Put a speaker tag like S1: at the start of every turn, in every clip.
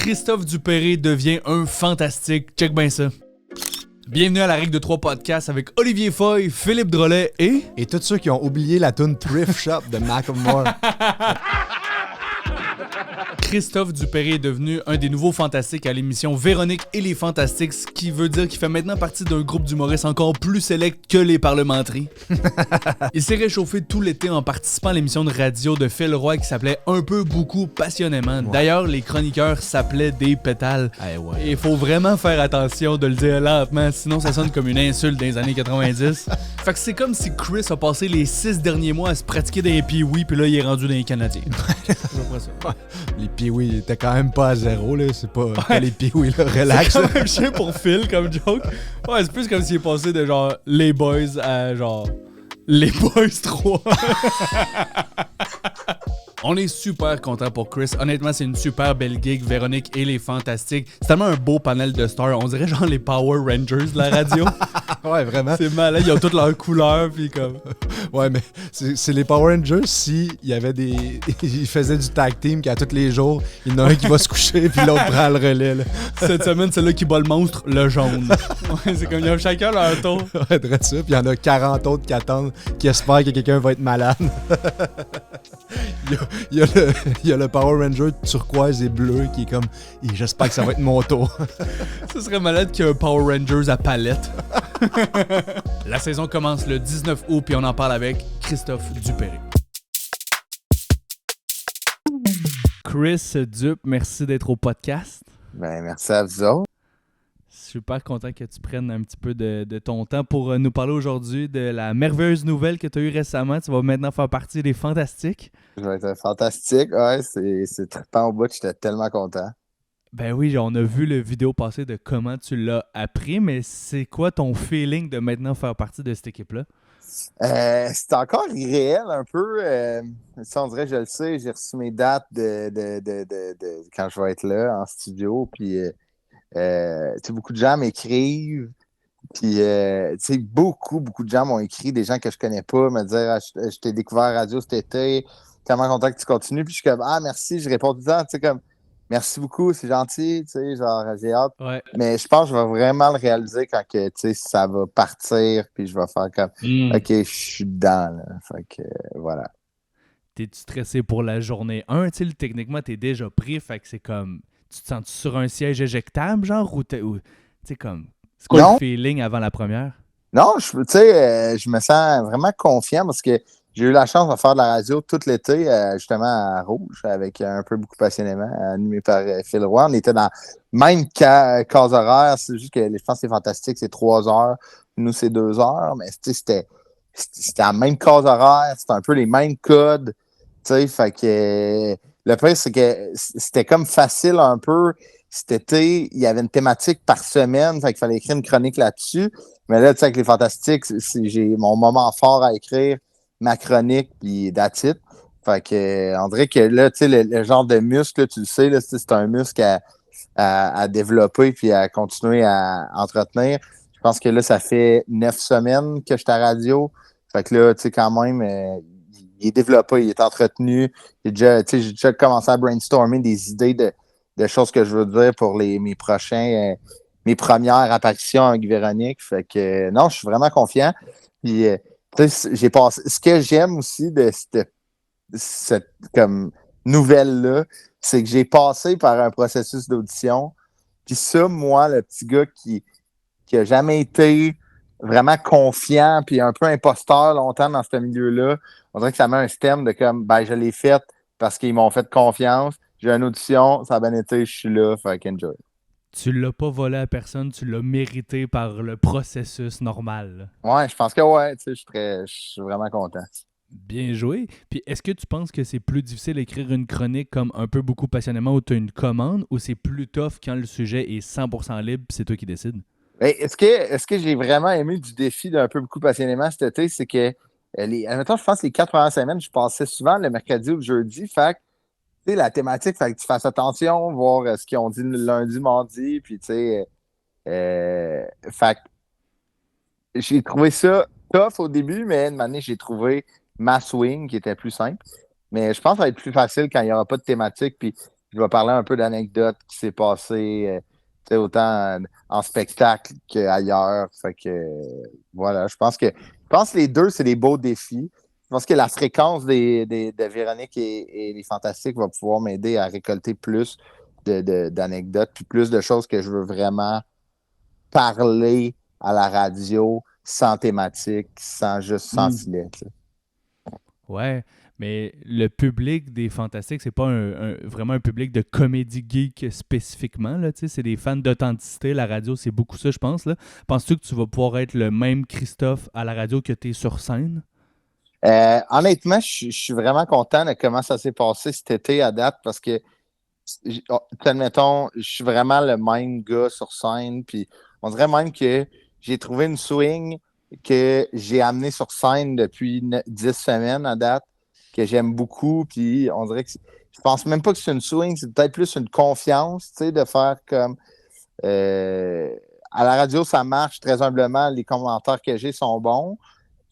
S1: Christophe Dupéré devient un fantastique. Check bien ça. Bienvenue à la Règle de 3 podcast avec Olivier Foy, Philippe Drolet et...
S2: Et tous ceux qui ont oublié la tune Thrift Shop de Macklemore.
S1: Christophe Dupéré est devenu un des nouveaux fantastiques à l'émission Véronique et les Fantastiques, ce qui veut dire qu'il fait maintenant partie d'un groupe d'humoristes encore plus sélect que les parlementeries. Il s'est réchauffé tout l'été en participant à l'émission de radio de Phil Roy qui s'appelait Un peu, beaucoup, passionnément. Ouais. D'ailleurs, les chroniqueurs s'appelaient des pétales. Ouais. Et il faut vraiment faire attention de le dire lentement, sinon ça sonne comme une insulte dans les années 90. Fait que c'est comme si Chris a passé les 6 derniers mois à se pratiquer dans les Pee-Wee, puis là, il est rendu dans les Canadiens.
S2: Les Pee-Wee étaient quand même pas à zéro, là. C'est pas les Pee-Wee, là. Relax.
S1: C'est quand même chiant pour Phil comme joke. Ouais, c'est plus comme s'il est passé de genre les boys à genre les boys 3. On est super content pour Chris. Honnêtement, c'est une super belle gig, Véronique et les Fantastiques. C'est tellement un beau panel de stars. On dirait genre les Power Rangers de la radio.
S2: Ouais, vraiment.
S1: C'est malin. Ils ont toutes leurs couleurs, puis comme...
S2: Ouais, mais c'est les Power Rangers si il y avait des... Ils faisaient du tag team qu'à tous les jours, il y en a un qui va se coucher, puis l'autre prend le relais, là.
S1: Cette semaine, c'est là qui bat le monstre, le jaune. Ouais, c'est comme, ils ont chacun leur tour.
S2: Ouais, drôle ça. Puis il y en a 40 autres qui attendent, qui espèrent que quelqu'un va être malade. Il y a le Power Ranger turquoise et bleu qui est comme « J'espère que ça va être mon tour. »
S1: Ce serait malade qu'il y ait un Power Rangers à palette. La saison commence le 19 août puis on en parle avec Christophe Dupéré. Chris Dup, merci d'être au podcast.
S3: Ben, merci à vous autres.
S1: Super content que tu prennes un petit peu de ton temps pour nous parler aujourd'hui de la merveilleuse nouvelle que tu as eue récemment. Tu vas maintenant faire partie des Fantastiques.
S3: Je vais être fantastique. Ouais, c'est trippant au bout. J'étais tellement content.
S1: Ben oui, on a vu le vidéo passer de comment tu l'as appris, mais c'est quoi ton feeling de maintenant faire partie de cette équipe-là?
S3: C'est encore irréel un peu. Ça, on dirait, je le sais, j'ai reçu mes dates de quand je vais être là en studio. Puis, beaucoup de gens m'écrivent. Puis, beaucoup de gens m'ont écrit, des gens que je connais pas, me dire je t'ai découvert à radio cet été, tellement content que tu continues. Puis, je suis comme merci, je réponds tout le temps, comme merci beaucoup, c'est gentil, genre, j'ai hâte.
S1: Ouais.
S3: Mais je pense que je vais vraiment le réaliser quand que, ça va partir, puis je vais faire comme OK, je suis dedans, là. Fait que, voilà.
S1: T'es-tu stressé pour la journée 1? Techniquement, t'es déjà pris, fait que c'est comme, tu te sens sur un siège éjectable, genre, ou comme, c'est quoi le feeling avant la première?
S3: Non, je me sens vraiment confiant parce que j'ai eu la chance de faire de la radio tout l'été, justement à Rouge, avec un peu beaucoup passionnément, animé par Phil Roy. On était dans même case horaire, c'est juste que je pense que c'est fantastique, c'est 3 heures. Nous, c'est 2 heures, mais c'était la même case horaire, c'était un peu les mêmes codes. Fait que le pire, c'est que c'était comme facile un peu. Cet été, il y avait une thématique par semaine, fait qu'il fallait écrire une chronique là-dessus. Mais là, avec les Fantastiques, j'ai mon moment fort à écrire, ma chronique, puis that's it. Fait que, on dirait que là, le genre de muscle, là, tu le sais, là, c'est un muscle à développer puis à continuer à entretenir. Je pense que là, ça fait 9 semaines que je suis à radio. Fait que là, quand même, il est développé, il est entretenu. J'ai déjà commencé à brainstormer des idées de choses que je veux dire pour mes premières apparitions avec Véronique. Fait que non, je suis vraiment confiant. Puis j'ai passé. Ce que j'aime aussi de cette comme nouvelle-là, c'est que j'ai passé par un processus d'audition. Puis ça, moi, le petit gars qui a jamais été vraiment confiant puis un peu imposteur longtemps dans ce milieu-là, on dirait que ça met un stem de comme je l'ai fait parce qu'ils m'ont fait confiance. J'ai une audition, ça a bien été, je suis là, fait qu'enjoy.
S1: Tu l'as pas volé à personne, tu l'as mérité par le processus normal.
S3: Ouais, je pense que ouais, je suis vraiment content.
S1: Bien joué. Puis est-ce que tu penses que c'est plus difficile d'écrire une chronique comme Un peu, beaucoup, passionnément où tu as une commande, ou c'est plus tough quand le sujet est 100% libre et c'est toi qui décides?
S3: Est-ce que j'ai vraiment aimé du défi d'Un peu, beaucoup, passionnément cet été, c'est que admettons, je pense que les 4 premières semaines, je passais souvent le mercredi ou le jeudi, fait que la thématique, fait que tu fasses attention, voir ce qu'ils ont dit le lundi, mardi, puis fait que j'ai trouvé ça tough au début, mais une année, j'ai trouvé ma swing qui était plus simple. Mais je pense que ça va être plus facile quand il n'y aura pas de thématique. Puis je vais parler un peu d'anecdotes qui s'est passé, autant en spectacle qu'ailleurs. Fait que, voilà, je pense que les deux, c'est des beaux défis. Je pense que la fréquence de Véronique et les Fantastiques va pouvoir m'aider à récolter plus d'anecdotes, puis plus de choses que je veux vraiment parler à la radio sans thématique, sans filet.
S1: Ouais, mais le public des Fantastiques, c'est pas vraiment un public de comédie geek spécifiquement, là, tu sais, c'est des fans d'authenticité. La radio, c'est beaucoup ça, je pense, là. Penses-tu que tu vas pouvoir être le même Christophe à la radio que tu es sur scène?
S3: Honnêtement, je suis vraiment content de comment ça s'est passé cet été à date parce que, admettons, je suis vraiment le même gars sur scène. Puis on dirait même que j'ai trouvé une swing que j'ai amenée sur scène depuis 10 semaines à date, que j'aime beaucoup. Puis on dirait que je pense même pas que c'est une swing, c'est peut-être plus une confiance, tu sais, de faire comme. euh, à la radio, ça marche très humblement. Les commentaires que j'ai sont bons.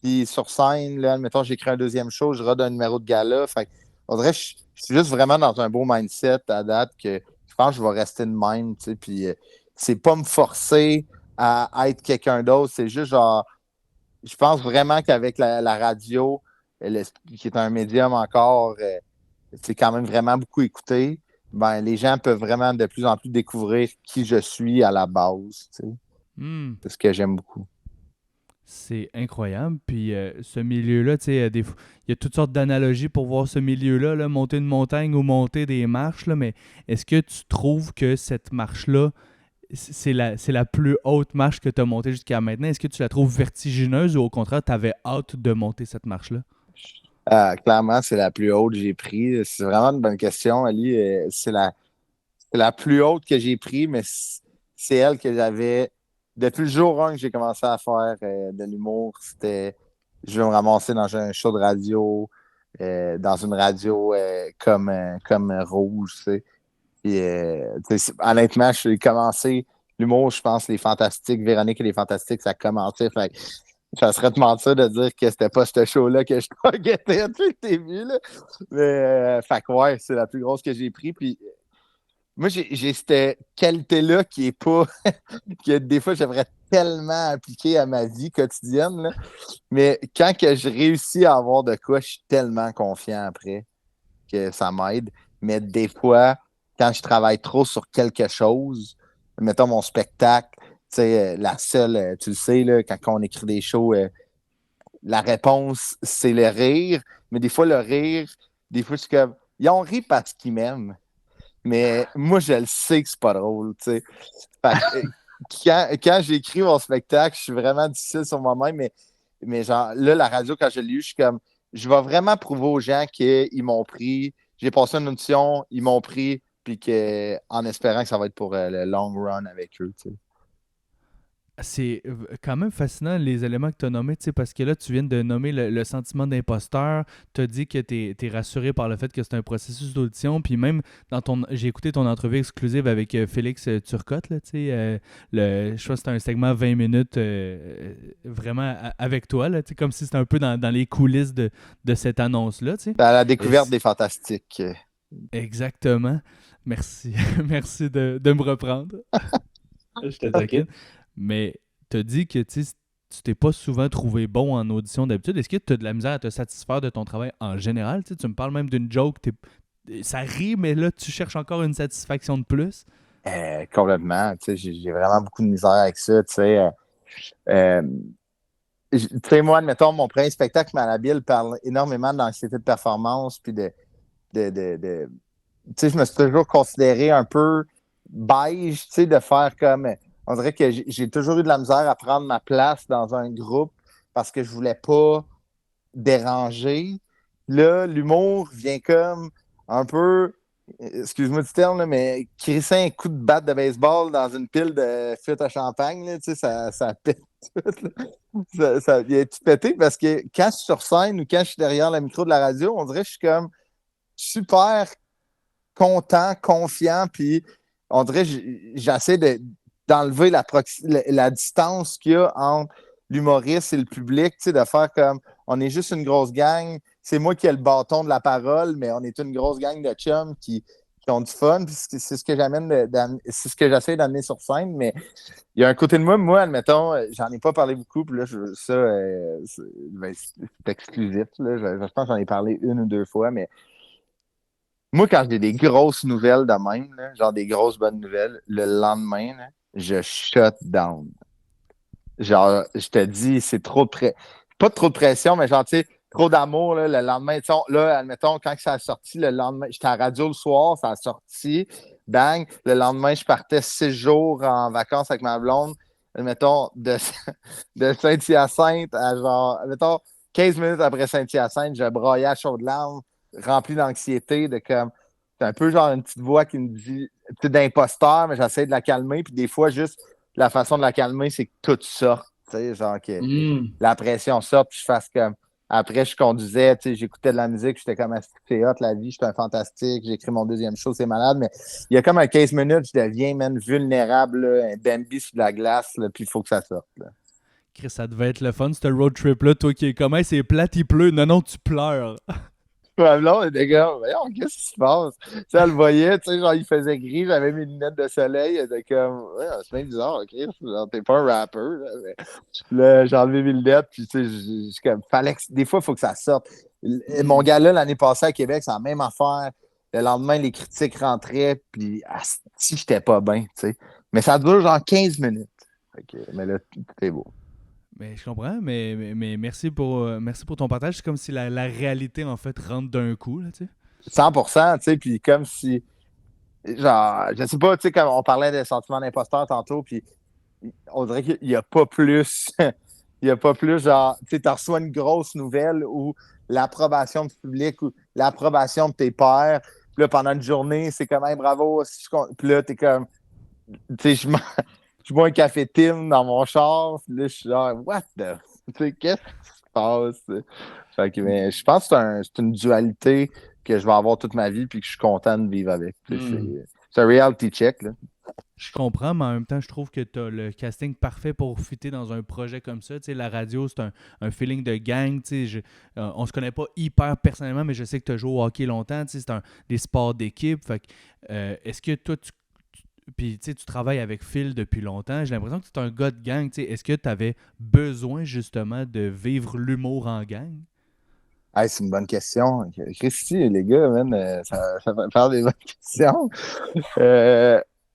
S3: Puis sur scène, là, admettons, j'écris un deuxième show, je rode un numéro de gala. Fait que, on dirait que je suis juste vraiment dans un beau mindset à date que je pense que je vais rester de même. Tu sais, puis c'est pas me forcer à être quelqu'un d'autre. C'est juste genre, je pense vraiment qu'avec la radio, qui est un médium encore, c'est quand même vraiment beaucoup écouté. Ben, les gens peuvent vraiment de plus en plus découvrir qui je suis à la base. Tu sais.
S1: Hmm.
S3: C'est ce que j'aime beaucoup.
S1: C'est incroyable. Puis ce milieu-là, tu sais, il y a toutes sortes d'analogies pour voir ce milieu-là, là, monter une montagne ou monter des marches, là, mais est-ce que tu trouves que cette marche-là, c'est la plus haute marche que tu as montée jusqu'à maintenant? Est-ce que tu la trouves vertigineuse ou au contraire, tu avais hâte de monter cette marche-là?
S3: Clairement, c'est la plus haute que j'ai prise. C'est vraiment une bonne question, Ali. C'est la plus haute que j'ai prise, mais c'est elle que j'avais. Depuis le jour 1 que j'ai commencé à faire de l'humour, c'était je vais me ramasser dans un show de radio, dans une radio comme Rouge, tu sais. Puis, honnêtement, j'ai commencé l'humour, je pense, les Fantastiques, Véronique et les Fantastiques, ça a commencé. Fait que ça serait de mentir de dire que c'était pas ce show-là que je targetais depuis le début. Là. Mais, fait que ouais, c'est la plus grosse que j'ai pris. Puis, moi, j'ai cette qualité-là qui est pas. que des fois, j'aimerais tellement appliquer à ma vie quotidienne. Là. Mais quand que je réussis à avoir de quoi, je suis tellement confiant après que ça m'aide. Mais des fois, quand je travaille trop sur quelque chose, mettons mon spectacle, tu sais, la seule, tu le sais, là, quand on écrit des shows, la réponse, c'est le rire. Mais des fois, le rire, des fois, c'est comme. Ils ont ri parce qu'ils m'aiment. Mais moi, je le sais que c'est pas drôle, tu sais. Fait que, quand j'écris mon spectacle, je suis vraiment difficile sur moi-même, mais genre, là, la radio, quand je l'ai eu, je suis comme, je vais vraiment prouver aux gens qu'ils m'ont pris. J'ai passé une audition, ils m'ont pris, puis en espérant que ça va être pour le long run avec eux, tu sais.
S1: C'est quand même fascinant les éléments que tu as nommés, tu sais, parce que là, tu viens de nommer le sentiment d'imposteur. Tu as dit que tu es rassuré par le fait que c'est un processus d'audition. Puis même, j'ai écouté ton entrevue exclusive avec Félix Turcotte, là, tu sais, je crois que c'était un segment 20 minutes vraiment avec toi, là, tu sais, comme si c'était un peu dans les coulisses de cette annonce-là. Tu sais.
S3: À la découverte des Fantastiques.
S1: Exactement. Merci. Merci de me reprendre. Je te taquine. Mais tu as dit que tu t'es pas souvent trouvé bon en audition d'habitude. Est-ce que tu as de la misère à te satisfaire de ton travail en général? Tu me parles même d'une joke, ça rit, mais là, tu cherches encore une satisfaction de plus?
S3: Complètement. Tu sais, j'ai vraiment beaucoup de misère avec ça. Tu sais, moi, admettons, mon premier spectacle, Malhabile, parle énormément d'anxiété de performance, puis de tu sais, je me suis toujours considéré un peu beige, tu sais, de faire comme. On dirait que j'ai toujours eu de la misère à prendre ma place dans un groupe parce que je voulais pas déranger. Là, l'humour vient comme un peu, excuse-moi du terme, là, mais crisser un coup de batte de baseball dans une pile de flûte à champagne, là, tu sais, ça pète tout. Là. Ça vient tout péter parce que quand je suis sur scène ou quand je suis derrière le micro de la radio, on dirait que je suis comme super content, confiant, puis on dirait que j'essaie d'enlever la distance qu'il y a entre l'humoriste et le public, tu sais, de faire comme on est juste une grosse gang, c'est moi qui ai le bâton de la parole, mais on est une grosse gang de chums qui ont du fun, puis c'est ce que c'est ce que j'essaie d'amener sur scène, mais il y a un côté de moi, admettons, j'en ai pas parlé beaucoup, puis là, c'est exclusif, là, je pense que j'en ai parlé 1 ou 2 fois, mais moi, quand j'ai des grosses nouvelles de même, là, genre des grosses bonnes nouvelles, le lendemain, là, je shut down. Genre, je te dis, c'est trop de pas trop de pression, mais genre, tu sais, trop d'amour, là, le lendemain. Là, admettons, quand ça a sorti, le lendemain, j'étais à la radio le soir, ça a sorti, bang. Le lendemain, je partais 6 jours en vacances avec ma blonde, admettons, de Saint-Hyacinthe à genre, admettons, 15 minutes après Saint-Hyacinthe, je broyais à chaudes larmes, rempli d'anxiété, de comme, c'est un peu genre une petite voix qui me dit, tu sais, d'imposteur, mais j'essaie de la calmer, puis des fois, juste, la façon de la calmer, c'est que tout sorte, tu sais, genre que la pression sorte, puis je fasse comme. Après, je conduisais, tu sais, j'écoutais de la musique, j'étais comme, c'est hot, la vie, j'étais un fantastique, j'ai écrit mon 2e show, c'est malade, mais il y a comme un 15 minutes, je deviens, man, vulnérable, là, un Bambi sur la glace, là, puis il faut que ça sorte, là.
S1: Chris, ça devait être le fun, ce road trip-là. Toi qui es comment, c'est plate, il pleut. Non, tu pleures.
S3: Ma blonde était comme, voyons, qu'est-ce qui se passe? Tu sais, elle le voyait, tu sais, genre, il faisait gris, j'avais mes lunettes de soleil, elle était comme, ouais, c'est bien bizarre, ok, genre, t'es pas un rappeur, là, mais là, j'ai enlevé mes lunettes, puis tu sais, comme, des fois, il faut que ça sorte. Mon gars-là, l'année passée à Québec, c'est la même affaire. Le lendemain, les critiques rentraient, puis si j'étais pas bien, tu sais. Mais ça dure genre 15 minutes. Mais là, tout est beau.
S1: Mais je comprends, mais merci pour ton partage. C'est comme si la réalité, en fait, rentre d'un coup, là, tu sais.
S3: 100%, tu sais, puis comme si, genre, je sais pas, tu sais, comme on parlait des sentiments d'imposteur tantôt, puis on dirait qu'il n'y a pas plus, il n'y a pas plus, genre, tu sais, tu reçois une grosse nouvelle ou l'approbation du public ou l'approbation de tes pairs, puis là, pendant une journée, c'est comme, hey, bravo, puis là, t'es comme, tu sais, je bois un café Tim dans mon char, puis là, je suis genre, what the, tu sais, qu'est-ce qui se passe? Fait que, mais je pense que c'est une dualité que je vais avoir toute ma vie puis que je suis content de vivre avec. C'est un reality check, là.
S1: Je comprends, mais en même temps, je trouve que tu as le casting parfait pour fitter dans un projet comme ça. Tu sais, la radio, c'est un feeling de gang. Tu sais, on se connaît pas hyper personnellement, mais je sais que tu as joué au hockey longtemps. Tu sais, c'est des sports d'équipe. Fait que, est-ce que toi, puis tu travailles avec Phil depuis longtemps. J'ai l'impression que tu es un gars de gang. Tu sais, est-ce que tu avais besoin justement de vivre l'humour en gang?
S3: Hey, c'est une bonne question. Christy, les gars, man, ça va faire des bonnes questions.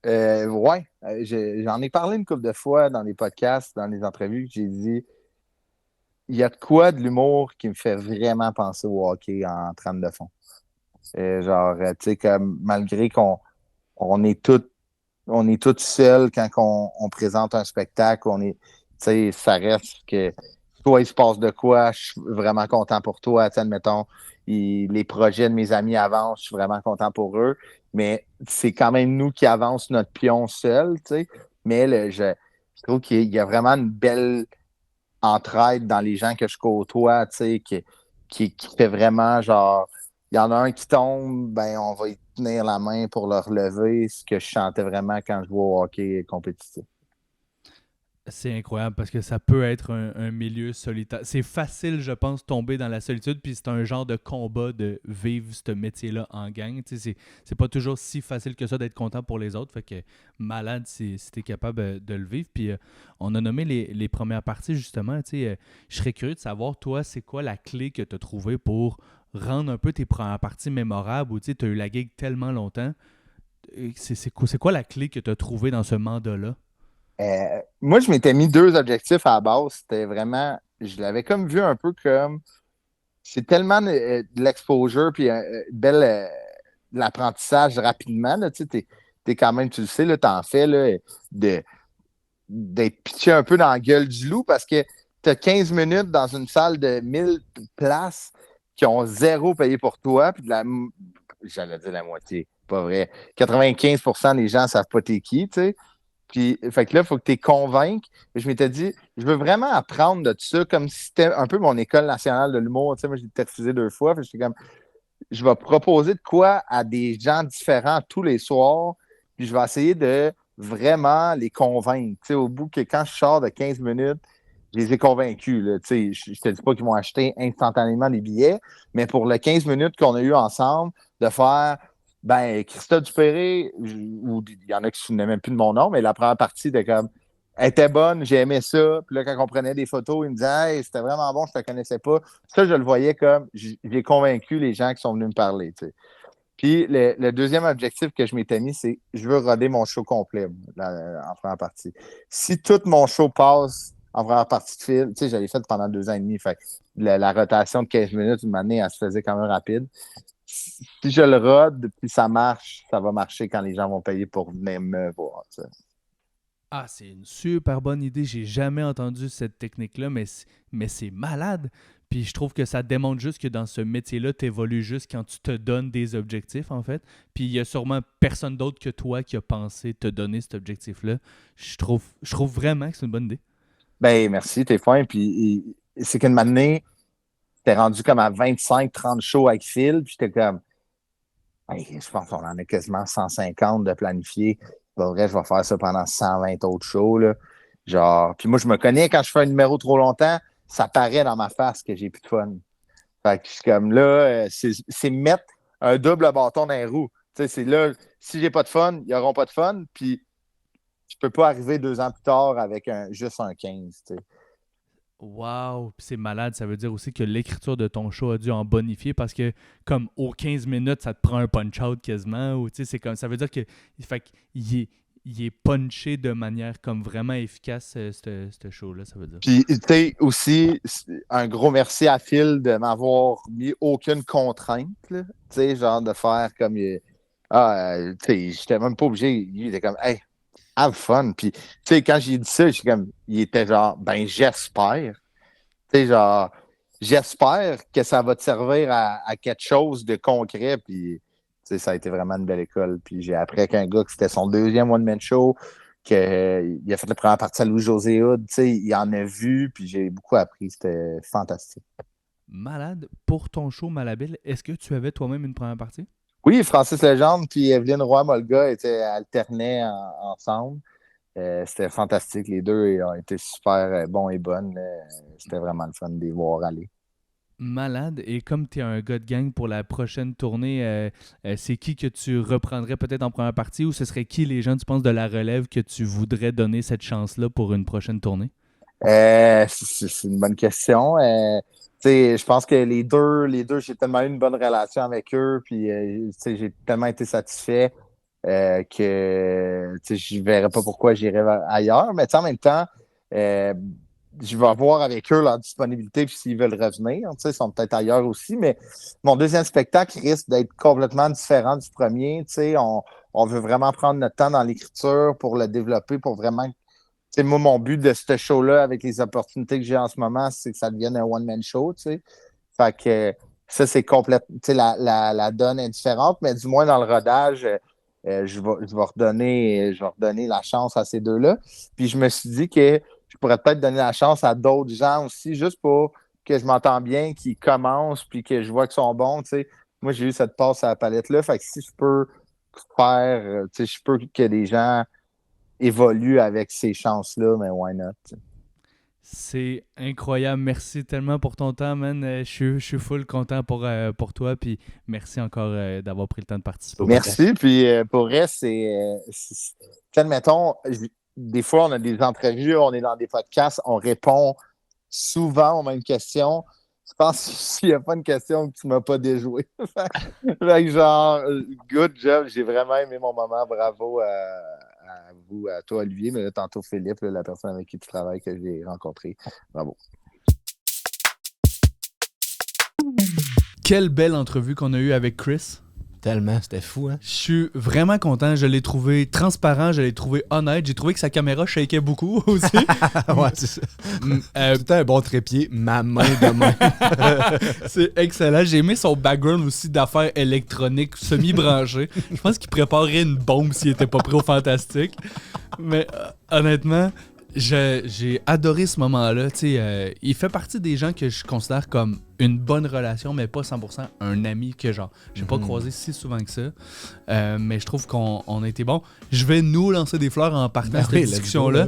S3: Ouais, j'en ai parlé une couple de fois dans les podcasts, dans les entrevues, que j'ai dit, il y a de quoi de l'humour qui me fait vraiment penser au hockey en trame de fond. Genre, tu sais, comme malgré on est tous seuls quand on présente un spectacle, tu sais, ça reste que toi, il se passe de quoi, je suis vraiment content pour toi, tu sais, admettons, les projets de mes amis avancent, je suis vraiment content pour eux, mais c'est quand même nous qui avançons notre pion seul, tu sais, mais je trouve qu'il y a vraiment une belle entraide dans les gens que je côtoie, tu sais, qui fait vraiment genre, il y en a un qui tombe, ben on va y tenir la main pour le relever, ce que je chantais vraiment quand je jouais au hockey compétitif.
S1: C'est incroyable parce que ça peut être un milieu solitaire. C'est facile, je pense, tomber dans la solitude, puis c'est un genre de combat de vivre ce métier-là en gang. Tu sais, c'est pas toujours si facile que ça d'être content pour les autres. Fait que malade si t'es capable de le vivre. Puis on a nommé les premières parties, justement. Tu sais, je serais curieux de savoir, toi, c'est quoi la clé que tu as trouvée pour rendre un peu tes premières parties mémorables ou tu sais, tu as eu la gig tellement longtemps. C'est quoi la clé que tu as trouvée dans ce mandat-là?
S3: Moi, je m'étais mis 2 objectifs à la base. C'était vraiment, je l'avais comme vu un peu comme, c'est tellement de l'exposure puis de l'apprentissage rapidement. Là, tu sais, t'es quand même, tu le sais, là, t'en fais là, d'être pitché un peu dans la gueule du loup parce que t'as 15 minutes dans une salle de 1000 places qui ont zéro payé pour toi, puis j'allais dire la moitié, pas vrai. 95% des gens ne savent pas t'es qui, tu sais. Puis, fait que là, il faut que tu les convainques. Et je m'étais dit, je veux vraiment apprendre de ça, comme si c'était un peu mon école nationale de l'humour. Tu sais, moi, j'ai été refusé 2 fois. Puis j'étais comme, je vais proposer de quoi à des gens différents tous les soirs. Puis je vais essayer de vraiment les convaincre. Tu sais, au bout que quand je sors de 15 minutes, je les ai convaincus. Là. Tu sais, je te dis pas qu'ils vont acheter instantanément des billets, mais pour les 15 minutes qu'on a eu ensemble, de faire Ben, Christa Dupéré, ou il y en a qui ne se souvenaient même plus de mon nom, mais la première partie était comme, elle était bonne, j'ai aimé ça. Puis là, quand on prenait des photos, il me disait, hey, c'était vraiment bon, je ne te connaissais pas. Ça, je le voyais comme, j'ai convaincu les gens qui sont venus me parler, tu sais. Puis le deuxième objectif que je m'étais mis, c'est je veux roder mon show complet en première partie. Si tout mon show passe en première partie de fil, tu sais, je l'ai fait pendant 2 ans et demi. Fait que la rotation de 15 minutes, une année, elle se faisait quand même rapide. Si je le rode, puis ça marche, ça va marcher quand les gens vont payer pour venir me voir. Tu sais.
S1: Ah, c'est une super bonne idée. J'ai jamais entendu cette technique-là, mais c'est malade. Puis je trouve que ça démontre juste que dans ce métier-là, tu évolues juste quand tu te donnes des objectifs, en fait. Puis il y a sûrement personne d'autre que toi qui a pensé te donner cet objectif-là. Je trouve vraiment que c'est une bonne idée.
S3: Ben, merci, t'es fin. Puis c'est qu'une année, t'es rendu comme à 25-30 shows avec Phil, puis j'étais comme, hey, je pense qu'on en a quasiment 150 de planifiés. Pour vrai, je vais faire ça pendant 120 autres shows, là. Genre, puis moi, je me connais, quand je fais un numéro trop longtemps, ça paraît dans ma face que j'ai plus de fun. Fait que je suis comme là, c'est mettre un double bâton dans les roues. Tu sais, c'est là, si j'ai pas de fun, ils n'auront pas de fun, puis je peux pas arriver 2 ans plus tard avec juste un 15, tu sais.
S1: Wow, puis c'est malade. Ça veut dire aussi que l'écriture de ton show a dû en bonifier parce que, comme aux 15 minutes, ça te prend un punch-out quasiment. Ou, tu sais, c'est comme, ça veut dire que, fait qu'il il est punché de manière comme vraiment efficace, ce show-là, ça veut dire.
S3: Puis, tu sais, aussi, un gros merci à Phil de m'avoir mis aucune contrainte, là. Tu sais, genre de faire comme. Tu sais, j'étais même pas obligé. Il était comme, hey, have fun. Puis, tu sais, quand j'ai dit ça, j'étais comme, il était genre, ben, j'espère. Tu sais, genre, j'espère que ça va te servir à quelque chose de concret. Puis, tu sais, ça a été vraiment une belle école. Puis, j'ai appris avec un gars que c'était son deuxième one-man show, qu'il a fait la première partie à Louis-José Hood. Tu sais, il en a vu, puis j'ai beaucoup appris. C'était fantastique.
S1: Malade, pour ton show Malhabile, est-ce que tu avais toi-même une première partie?
S3: Oui, Francis Legendre puis Evelyne Roy-Molga alternaient ensemble. C'était fantastique. Les deux ont été super bons et bonnes. C'était vraiment le fun de les voir aller.
S1: Malade. Et comme tu es un gars de gang pour la prochaine tournée, c'est qui que tu reprendrais peut-être en première partie ou ce serait qui les gens, tu penses, de la relève que tu voudrais donner cette chance-là pour une prochaine tournée?
S3: C'est une bonne question. Je pense que les deux, j'ai tellement eu une bonne relation avec eux, puis j'ai tellement été satisfait que je ne verrais pas pourquoi j'irais ailleurs. Mais en même temps, je vais voir avec eux leur disponibilité puis s'ils veulent revenir. Ils sont peut-être ailleurs aussi, mais mon deuxième spectacle risque d'être complètement différent du premier. On veut vraiment prendre notre temps dans l'écriture pour le développer, pour vraiment. Moi, mon but de ce show-là, avec les opportunités que j'ai en ce moment, c'est que ça devienne un one-man show. Fait que ça, c'est complètement. La donne est différente, mais du moins dans le rodage, je vais redonner la chance à ces deux-là. Puis je me suis dit que je pourrais peut-être donner la chance à d'autres gens aussi, juste pour que je m'entends bien, qu'ils commencent, puis que je vois qu'ils sont bons. Moi, j'ai eu cette passe à la palette-là. Fait que si je peux faire, je peux que des gens évoluent avec ces chances-là, mais why not?
S1: C'est incroyable. Merci tellement pour ton temps, man. Je suis full content pour toi. Puis merci encore d'avoir pris le temps de participer.
S3: Merci. Puis pour vrai, admettons, des fois, on a des entrevues, on est dans des podcasts, on répond souvent aux mêmes questions. Je pense s'il n'y a pas une question que tu ne m'as pas déjoué. Fait que genre, good job. J'ai vraiment aimé mon moment. Bravo à vous, à toi, Olivier, mais là, tantôt Philippe, la personne avec qui tu travailles que j'ai rencontré. Bravo.
S1: Quelle belle entrevue qu'on a eue avec Chris.
S2: Tellement, c'était fou, hein?
S1: Je suis vraiment content. Je l'ai trouvé transparent, je l'ai trouvé honnête. J'ai trouvé que sa caméra shakeait beaucoup aussi.
S2: Ouais, c'est ça. C'était un bon trépied, ma main de main.
S1: C'est excellent. J'ai aimé son background aussi d'affaires électroniques semi-branchées. Je pense qu'il préparerait une bombe s'il était pas prêt au fantastique. Mais honnêtement, j'ai adoré ce moment-là. Il fait partie des gens que je considère comme une bonne relation, mais pas 100% un ami que genre j'ai pas croisé si souvent que ça. Mais je trouve qu'on a été bon. Je vais nous lancer des fleurs en partant de cette discussion-là.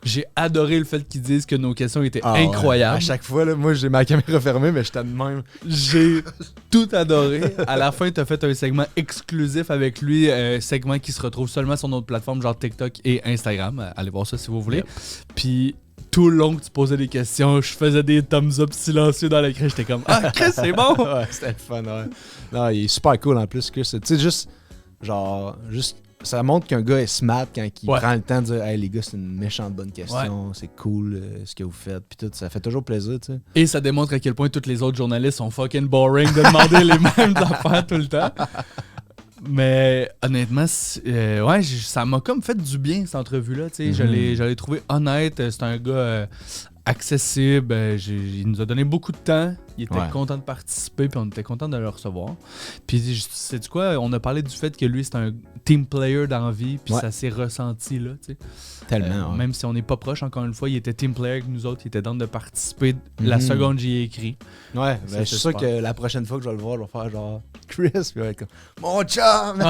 S1: J'ai adoré le fait qu'ils disent que nos questions étaient incroyables.
S2: Ouais. À chaque fois, là, moi, j'ai ma caméra fermée, mais j'étais de même.
S1: J'ai tout adoré. À la fin, t'as fait un segment exclusif avec lui, un segment qui se retrouve seulement sur notre plateforme, genre TikTok et Instagram. Allez voir ça si vous voulez. Yep. Puis tout le long que tu posais des questions, je faisais des thumbs up silencieux dans l'écran. J'étais comme « Ah, Chris, c'est bon! »
S2: Ouais, c'était le fun, ouais. Non, il est super cool en plus, Chris. Tu sais, juste, ça montre qu'un gars est smart quand il prend le temps de dire « Hey, les gars, c'est une méchante bonne question, c'est cool ce que vous faites. » Puis tout, ça fait toujours plaisir, tu sais.
S1: Et ça démontre à quel point tous les autres journalistes sont fucking boring de demander les mêmes affaires tout le temps. Mais honnêtement, ça m'a comme fait du bien cette entrevue-là. Je l'ai trouvé honnête. C'est un gars accessible. Il nous a donné beaucoup de temps. Il était content de participer, puis on était content de le recevoir. Puis, sais-tu quoi? On a parlé du fait que lui, c'est un team player dans la vie, puis ça s'est ressenti là. T'sais.
S2: Tellement.
S1: Même si on n'est pas proche, encore une fois, il était team player avec nous autres. Il était dans de participer la seconde j'y ai écrit.
S2: Ouais, je suis sûr que la prochaine fois que je vais le voir, je vais faire genre Chris, puis il va être comme Mon chum!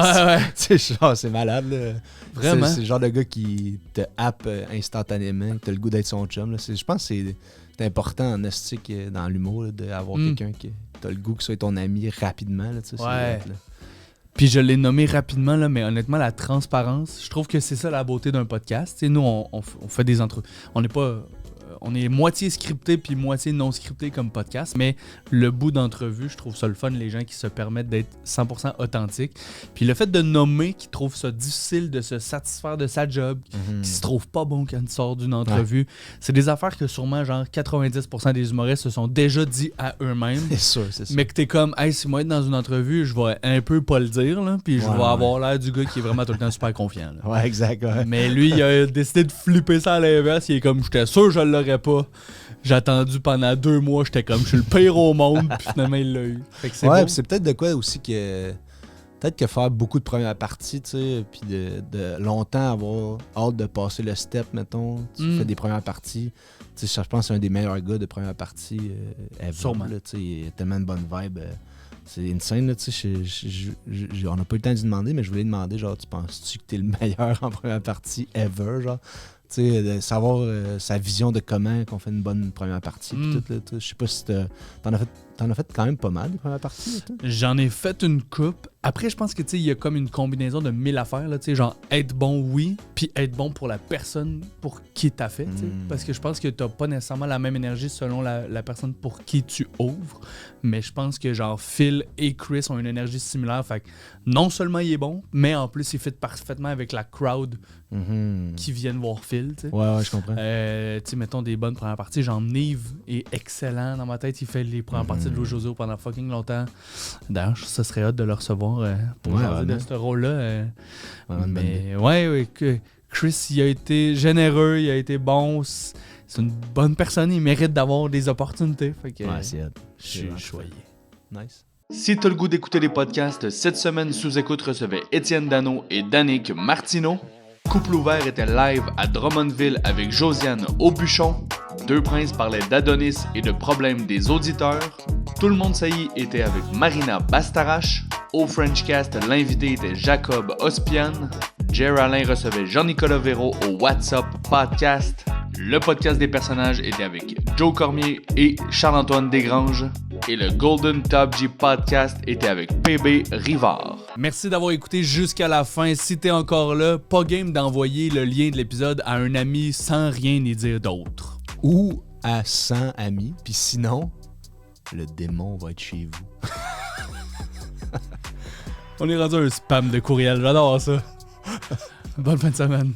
S2: C'est malade, là.
S1: Vraiment.
S2: C'est le genre de gars qui te happe instantanément, que t'as le goût d'être son chum. Là. Je pense que c'est important en estique dans l'humour d'avoir quelqu'un qui t'as le goût que soit ton ami rapidement. Là,
S1: ouais. Puis je l'ai nommé rapidement, là, mais honnêtement, la transparence, je trouve que c'est ça la beauté d'un podcast. T'sais, nous, on fait des entrevues. On est moitié scripté puis moitié non scripté comme podcast, mais le bout d'entrevue, je trouve ça le fun, les gens qui se permettent d'être 100% authentiques. Puis le fait de nommer qui trouve ça difficile de se satisfaire de sa job, qui se trouve pas bon quand il sort d'une entrevue, c'est des affaires que sûrement genre 90% des humoristes se sont déjà dit à eux-mêmes.
S2: C'est sûr.
S1: Mais que t'es comme, hey, si moi être dans une entrevue, je vais un peu pas le dire, là, puis je vais avoir l'air du gars qui est vraiment tout le temps super confiant. Là.
S2: Ouais, exact. Ouais.
S1: Mais lui, il a décidé de flipper ça à l'inverse. Il est comme, j'étais sûr que je l'aurais pas. J'ai attendu pendant 2 mois, j'étais comme, je suis le pire au monde, puis finalement, il l'a eu. Fait que c'est
S2: ouais,
S1: beau.
S2: Puis c'est peut-être de quoi aussi que. Peut-être que faire beaucoup de premières parties, tu sais, puis de longtemps avoir hâte de passer le step, mettons. Tu fais des premières parties. Tu sais, je pense que c'est un des meilleurs gars de première partie ever.
S1: Sûrement.
S2: Là, tu sais, il a tellement de bonne vibe. C'est insane, là, tu sais. On n'a pas eu le temps de lui demander, mais je voulais lui demander, genre, tu penses-tu que t'es le meilleur en première partie ever, genre? Tu sais, de savoir sa vision de comment qu'on fait une bonne première partie. Je sais pas si t'en as fait quand même pas mal des premières parties.
S1: J'en ai fait une coupe. Après, je pense que il y a comme une combinaison de 1000 affaires. Là, genre être bon, oui, puis être bon pour la personne pour qui t'as fait. Parce que je pense que t'as pas nécessairement la même énergie selon la personne pour qui tu ouvres. Mais je pense que genre Phil et Chris ont une énergie similaire. Fait que non seulement il est bon, mais en plus il fit parfaitement avec la crowd qui viennent voir Phil. T'sais.
S2: Ouais, je comprends.
S1: Mettons des bonnes premières parties. Genre Nive est excellent dans ma tête. Il fait les premières parties de Louis José pendant fucking longtemps. D'ailleurs, ça serait hâte de le recevoir pour jaser de ce rôle-là. Mais Chris, il a été généreux, il a été bon. C'est une bonne personne, il mérite d'avoir des opportunités. Fait que,
S2: c'est hâte.
S1: Je suis choyé.
S2: Nice.
S1: Si t'as le goût d'écouter les podcasts, cette semaine, Sous-Écoute recevait Étienne Dano et Danick Martineau. Couple ouvert était live à Drummondville avec Josiane Aubuchon. Deux Princes parlaient d'Adonis et de problèmes des auditeurs. Tout le monde saillit était avec Marina Bastarache. Au Frenchcast, l'invité était Jacob Ospian. Jer Alain recevait Jean-Nicolas Véro au WhatsApp Podcast. Le podcast des personnages était avec Joe Cormier et Charles-Antoine Desgranges. Et le Golden Top G Podcast était avec PB Rivard. Merci d'avoir écouté jusqu'à la fin. Si t'es encore là, pas game d'envoyer le lien de l'épisode à un ami sans rien y dire d'autre.
S2: Ou à 100 amis. Puis sinon, le démon va être chez vous.
S1: On est rendu un spam de courriel. J'adore ça. Bonne fin de semaine.